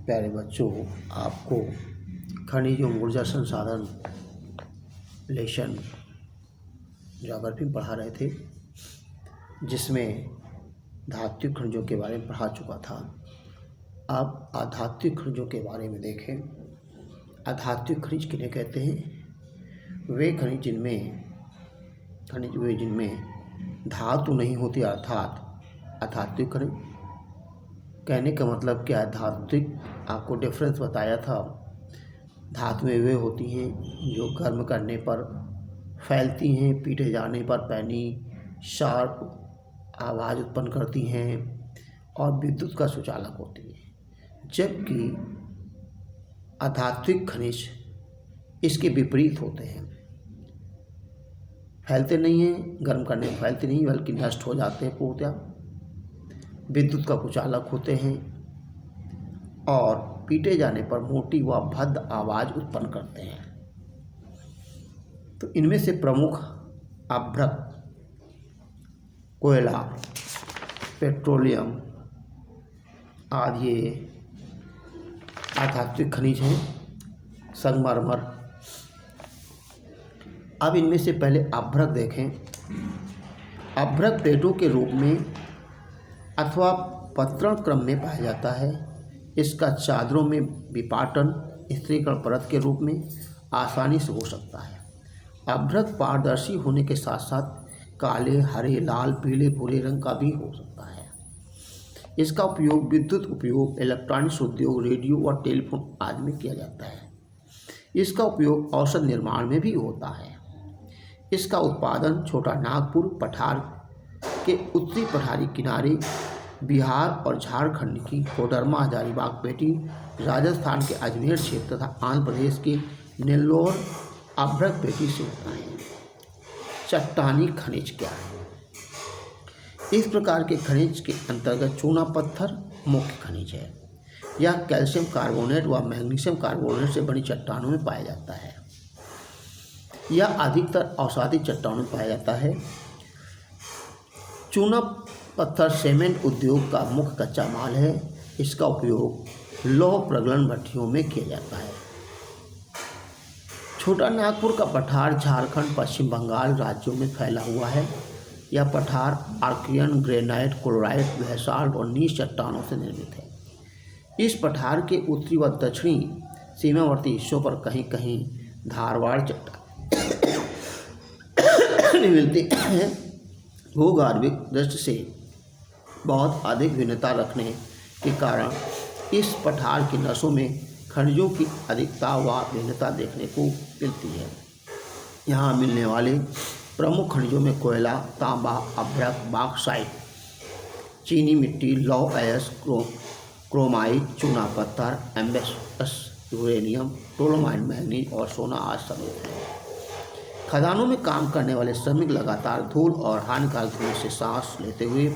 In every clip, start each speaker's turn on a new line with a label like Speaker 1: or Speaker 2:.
Speaker 1: प्यारे बच्चों, आपको खनिज एवं ऊर्जा संसाधन लेशन ज्योग्राफी में पढ़ा रहे थे, जिसमें धात्विक खनिजों के बारे में पढ़ा चुका था। अब अधात्विक खनिजों के बारे में देखें। अधात्विक खनिज किन्हें कहते हैं? वे खनिज जिनमें धातु नहीं होती, अर्थात अधात्विक खनिज। कहने का मतलब क्या है? धात्विक, आपको डिफरेंस बताया था। धातुएं वे होती हैं जो गर्म करने पर फैलती हैं, पीटे जाने पर पैनी शार्प आवाज़ उत्पन्न करती हैं और विद्युत का सुचालक होती हैं। जबकि अधात्विक खनिज इसके विपरीत होते हैं। फैलते नहीं हैं, गर्म करने पर फैलते नहीं, बल्कि नष्ट हो जाते हैं पूर्णतः। विद्युत का कुचालक होते हैं और पीटे जाने पर मोटी व भद्द आवाज़ उत्पन्न करते हैं। तो इनमें से प्रमुख अभ्रक, कोयला, पेट्रोलियम आदि ये अधात्विक खनिज हैं। संगमरमर। अब इनमें से पहले अभ्रक देखें। अभ्रक प्लेटों के रूप में अथवा पत्रण क्रम में पाया जाता है। इसका चादरों में विपाटन स्थिरीकरण परत के रूप में आसानी से हो सकता है। अभ्रक पारदर्शी होने के साथ साथ काले, हरे, लाल, पीले, भूरे रंग का भी हो सकता है। इसका उपयोग विद्युत उपयोग, इलेक्ट्रॉनिक्स उद्योग, रेडियो और टेलीफोन आदि में किया जाता है। इसका उपयोग औषध निर्माण में भी होता है। इसका उत्पादन छोटा नागपुर पठार के उत्तरी पठारी किनारे, बिहार और झारखंड की कोडरमा, हजारीबाग पेटी, राजस्थान के अजमेर क्षेत्र तथा आंध्र प्रदेश के नेल्लोर अभ्रक पेटी से होता है। चट्टानी खनिज क्या है? इस प्रकार के खनिज के अंतर्गत चूना पत्थर मुख्य खनिज है। यह कैल्शियम कार्बोनेट व मैग्नीशियम कार्बोनेट से बनी चट्टानों में पाया जाता है। यह अधिकतर अवसादी चट्टानों में पाया जाता है। चूना पत्थर सीमेंट उद्योग का मुख्य कच्चा माल है। इसका उपयोग लौह प्रगलन भट्टियों में किया जाता है। छोटा नागपुर का पठार झारखंड, पश्चिम बंगाल राज्यों में फैला हुआ है। यह पठार आर्कियन, ग्रेनाइट, क्लोराइट, बेसाल्ट और नीच चट्टानों से निर्मित है। इस पठार के उत्तरी व दक्षिणी सीमावर्ती हिस्सों पर कहीं कहीं धारवाड़ चट्टान मिलती हैं। भूगर्भिक दृष्टि से बहुत अधिक भिन्नता रखने के कारण इस पठार की नसों में खनिजों की अधिकता व भिन्नता देखने को मिलती है। यहाँ मिलने वाले प्रमुख खनिजों में कोयला, तांबा, अभ्रक, बॉक्साइट, चीनी मिट्टी, लौह अयस्क, क्रोमाइट, चूना पत्थर, एम्बेसस, यूरेनियम, डोलोमाइट, मैग्नीज और सोना आदि शामिल हैं। खदानों में काम करने वाले श्रमिक लगातार धूल और हानिकारक धुएं से सांस लेते हुए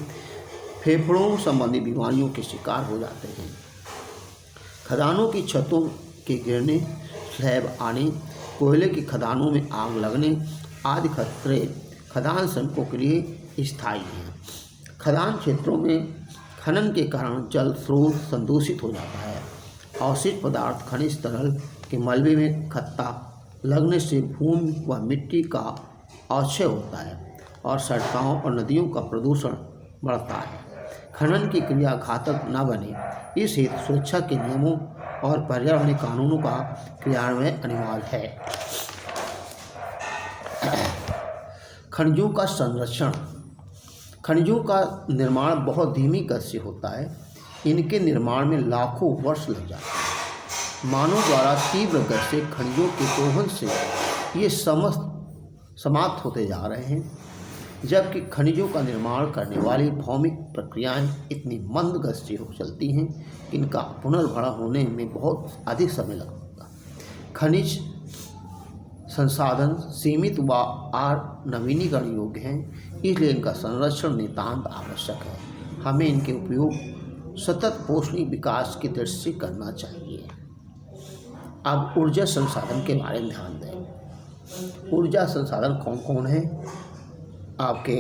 Speaker 1: फेफड़ों संबंधी बीमारियों के शिकार हो जाते हैं। खदानों की छतों के गिरने, स्लैब आने, कोयले की खदानों में आग लगने आदि खतरे खदान श्रमिकों के लिए स्थायी हैं। खदान क्षेत्रों में खनन के कारण जल स्रोत संदूषित हो जाता है। अवशिष्ट पदार्थ खनिज तरल के मलबे में खत्ता लगने से भूमि व मिट्टी का अवक्षय होता है और सड़कों और नदियों का प्रदूषण बढ़ता है। खनन की क्रिया घातक न बने, इस हेतु सुरक्षा के नियमों और पर्यावरणीय कानूनों का क्रियान्वयन अनिवार्य है। खनिजों का संरक्षण। खनिजों का निर्माण बहुत धीमी गति से होता है। इनके निर्माण में लाखों वर्ष लग जाते हैं। मानव द्वारा तीव्र गति से खनिजों के दोहन से ये समाप्त होते जा रहे हैं, जबकि खनिजों का निर्माण करने वाली भौमिक प्रक्रियाएं इतनी मंद गति से चलती हैं कि इनका पुनर्भरण होने में बहुत अधिक समय लगता है। खनिज संसाधन सीमित व नवीनीकरण योग्य हैं, इसलिए इनका संरक्षण नितांत आवश्यक है। हमें इनके उपयोग सतत पोषणीय विकास की दृष्टि से करना चाहिए। अब ऊर्जा संसाधन के बारे में ध्यान दें। ऊर्जा संसाधन कौन कौन है? आपके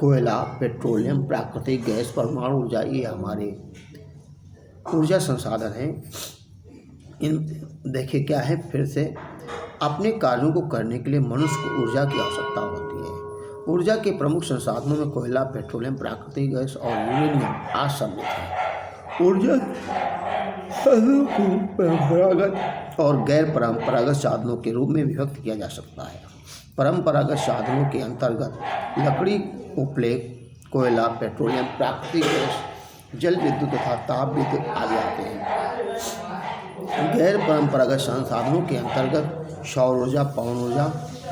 Speaker 1: कोयला, पेट्रोलियम, प्राकृतिक गैस, परमाणु ऊर्जा, ये हमारे ऊर्जा संसाधन हैं। इन देखिए क्या है, फिर से अपने कार्यों को करने के लिए मनुष्य को ऊर्जा की आवश्यकता होती है। ऊर्जा के प्रमुख संसाधनों में कोयला, पेट्रोलियम, प्राकृतिक गैस और यूरेनियम आज सम्मिलित है। ऊर्जा साधनों को परंपरागत और गैर परंपरागत साधनों के रूप में विभक्त किया जा सकता है। परंपरागत साधनों के अंतर्गत लकड़ी, उपलेख, कोयला, पेट्रोलियम, प्राकृतिक गैस, जल विद्युत तथा ताप विद्युत आदि आते हैं। गैर परंपरागत संसाधनों के अंतर्गत सौर ऊर्जा, पवन ऊर्जा,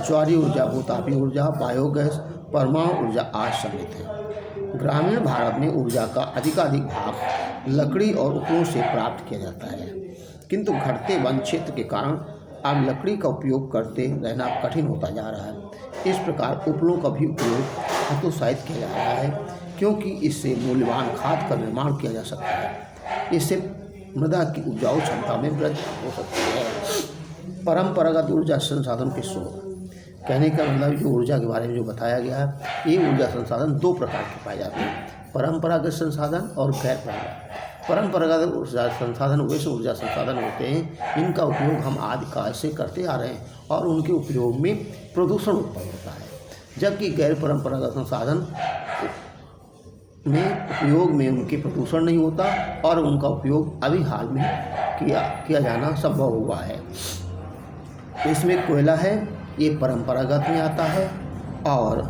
Speaker 1: ज्वारीय ऊर्जा, भूतापीय ऊर्जा, बायोगैस, परमाणु ऊर्जा आज सम्मिलित है। ग्रामीण भारत में ऊर्जा का अधिकाधिक भाग लकड़ी और उपलों से प्राप्त किया जाता है, किंतु घटते वन क्षेत्र के कारण अब लकड़ी का उपयोग करते रहना कठिन होता जा रहा है। इस प्रकार उपलों का भी उपयोग हतोत्साहित किया जा रहा है, क्योंकि इससे मूल्यवान खाद का निर्माण किया जा सकता है। इससे मृदा की उपजाऊ क्षमता में वृद्धि हो सकती है। परंपरागत ऊर्जा संसाधन के स्रोत, कहने का मतलब जो ऊर्जा के बारे में जो बताया गया है, ये ऊर्जा संसाधन दो प्रकार के पाए जाते हैं, परंपरागत संसाधन और गैर परंपरागत। परंपरागत ऊर्जा संसाधन वैसे ऊर्जा संसाधन होते हैं जिनका उपयोग हम आदिकाल से करते आ रहे हैं और उनके उपयोग में प्रदूषण उत्पन्न होता है, जबकि गैर परंपरागत संसाधन में उपयोग में उनके प्रदूषण नहीं होता और उनका उपयोग अभी हाल में किया जाना संभव हुआ है। इसमें कोयला है, ये परंपरागत में आता है, और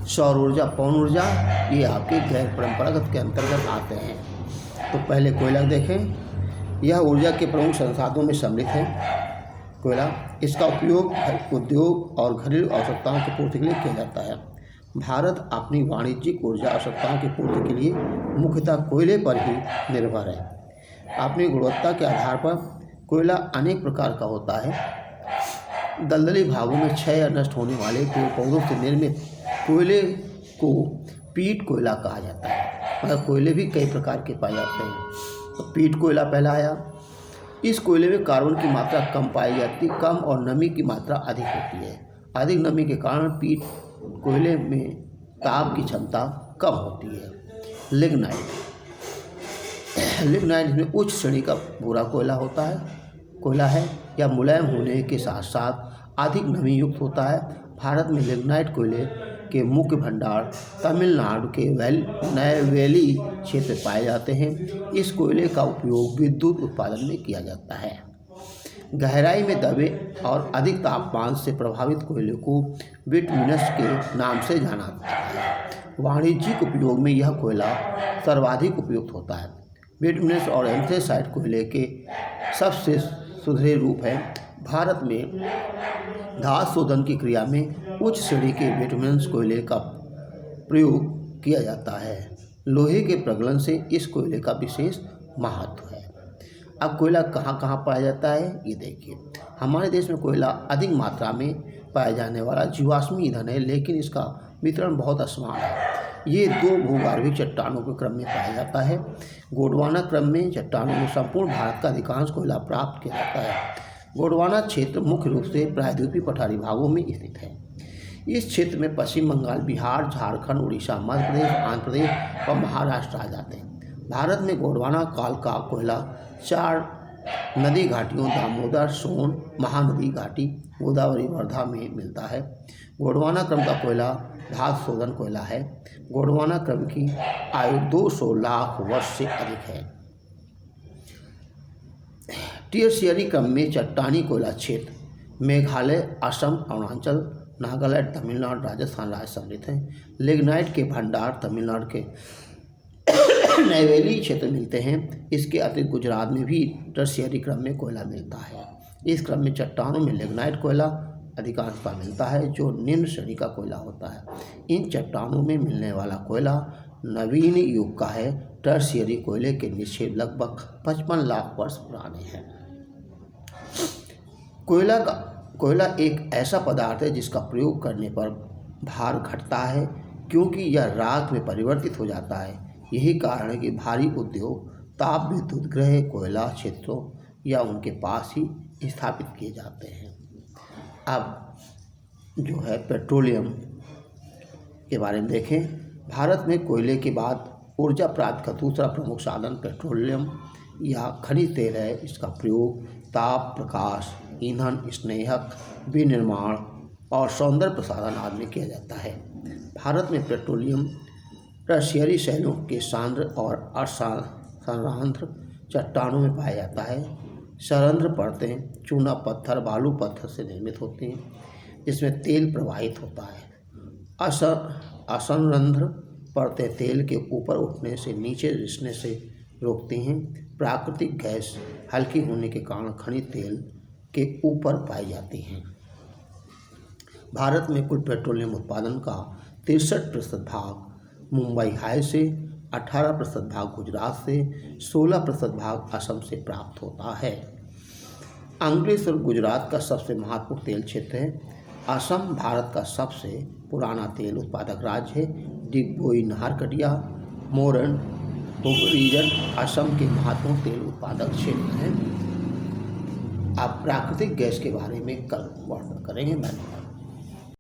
Speaker 1: सौर ऊर्जा, पवन ऊर्जा ये आपके गैर परंपरागत के अंतर्गत आते हैं। तो पहले कोयला देखें। यह ऊर्जा के प्रमुख संसाधनों में सम्मिलित है। कोयला, इसका उपयोग उद्योग और घरेलू आवश्यकताओं की पूर्ति के लिए किया जाता है। भारत अपनी वाणिज्यिक ऊर्जा आवश्यकताओं की पूर्ति के लिए मुख्यतः कोयले पर ही निर्भर है। अपनी गुणवत्ता के आधार पर कोयला अनेक प्रकार का होता है। दलदली भागों में क्षय या नष्ट होने वाले पेड़ पौधों से निर्मित कोयले को पीट कोयला कहा जाता है। मतलब कोयले भी कई प्रकार के पाए जाते हैं। तो पीट कोयला पहला आया। इस कोयले में कार्बन की मात्रा कम पाई जाती, कम और नमी की मात्रा अधिक होती है। अधिक नमी के कारण पीट कोयले में ताप की क्षमता कम होती है। लिग्नाइट, लिग्नाइट में उच्च श्रेणी का भूरा कोयला है। यह मुलायम होने के साथ साथ अधिक नमी युक्त होता है। भारत में लिग्नाइट कोयले के मुख्य भंडार तमिलनाडु के नैवेली क्षेत्र में पाए जाते हैं। इस कोयले का उपयोग विद्युत उत्पादन में किया जाता है। गहराई में दबे और अधिक तापमान से प्रभावित कोयले को बिटुमिनस के नाम से जाना जाता है। वाणिज्यिक उपयोग में यह कोयला सर्वाधिक उपयुक्त होता है। बिटुमिनस और एंथ्रेसाइट कोयले के सबसे सुधरे रूप हैं। भारत में धातु शोधन की क्रिया में उच्च श्रेणी के बिटुमिनस कोयले का प्रयोग किया जाता है। लोहे के प्रगलन से इस कोयले का विशेष महत्व है। अब कोयला कहाँ कहाँ पाया जाता है ये देखिए। हमारे देश में कोयला अधिक मात्रा में पाया जाने वाला जीवाश्मी ईंधन है, लेकिन इसका वितरण बहुत असमान है। ये दो भूगर्भीय चट्टानों के क्रम में पाया जाता है। गोंडवाना क्रम में चट्टानों में संपूर्ण भारत का अधिकांश कोयला प्राप्त किया जाता है। गोंडवाना क्षेत्र मुख्य रूप से प्रायद्वीपीय पठारी भागों में स्थित है। इस क्षेत्र में पश्चिम बंगाल, बिहार, झारखंड, उड़ीसा, मध्य प्रदेश, आंध्र प्रदेश और महाराष्ट्र आ जाते हैं। भारत में गोंडवाना काल का कोयला 4 नदी घाटियों दामोदर, सोन, महानदी घाटी, गोदावरी, वर्धा में मिलता है। गोंडवाना क्रम का कोयला धातु शोधन कोयला है। गोंडवाना क्रम की आयु 200 लाख वर्ष से अधिक है। टर्शियरी क्रम में चट्टानी कोयला क्षेत्र मेघालय, असम, अरुणाचल, नागालैंड, तमिलनाडु, राजस्थान राज्य सम्मिलित हैं। लिग्नाइट के भंडार तमिलनाडु के नैवेली क्षेत्र मिलते हैं। इसके अतिरिक्त गुजरात में भी टर्शियरी क्रम में कोयला मिलता है। इस क्रम में चट्टानों में लिग्नाइट कोयला अधिकांशतः मिलता है, जो निम्न श्रेणी का कोयला होता है। इन चट्टानों में मिलने वाला कोयला नवीन युग का है। टर्शियरी कोयले के निक्षेप लगभग 55 लाख वर्ष पुराने हैं। कोयला एक ऐसा पदार्थ है जिसका प्रयोग करने पर भार घटता है, क्योंकि यह राख में परिवर्तित हो जाता है। यही कारण है कि भारी उद्योग, ताप विद्युत गृह कोयला क्षेत्रों या उनके पास ही स्थापित किए जाते हैं। अब जो है पेट्रोलियम के बारे में देखें। भारत में कोयले के बाद ऊर्जा प्राप्ति का दूसरा प्रमुख साधन पेट्रोलियम या खनिज तेल है। इसका प्रयोग ताप, प्रकाश, ईंधन, स्नेहक, विनिर्माण और सौंदर्य प्रसाधन आदि में किया जाता है। भारत में पेट्रोलियम टर्शियरी शैलों के सांद्र और असंरंध्र चट्टानों में पाया जाता है। संरंध्र परतें चूना पत्थर, बालू पत्थर से निर्मित होती हैं, जिसमें तेल प्रवाहित होता है। असंरंध्र परतें तेल के ऊपर उठने से नीचे रिसने से रोकती हैं। प्राकृतिक गैस हल्की होने के कारण खनिज तेल के ऊपर पाई जाती हैं। भारत में कुल पेट्रोलियम उत्पादन का 63% भाग मुंबई हाई से, 18% भाग गुजरात से, 16% भाग असम से प्राप्त होता है। अमृतसर गुजरात का सबसे महत्वपूर्ण तेल क्षेत्र है। असम भारत का सबसे पुराना तेल उत्पादक राज्य है। डिगबोई, नाहरकटिया, मोरन रीजन असम के महत्वपूर्ण तेल उत्पादक क्षेत्र हैं। आप प्राकृतिक गैस के बारे में कल वर्णन करेंगे। धन्यवाद।